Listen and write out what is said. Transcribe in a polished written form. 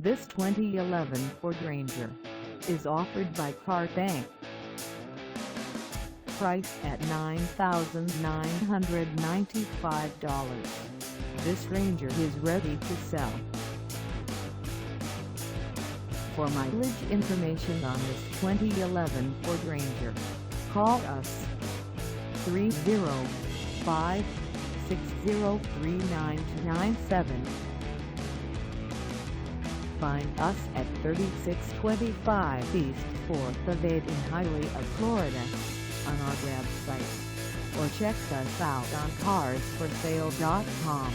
This 2011 Ford Ranger is offered by Car Bank. Priced at $9,995, this Ranger is ready to sell. For mileage information on this 2011 Ford Ranger, call us 305-603-9297. Find us at 3625 East 4th Ave in Hialeah, Florida, on our website, or check us out on carsforsale.com.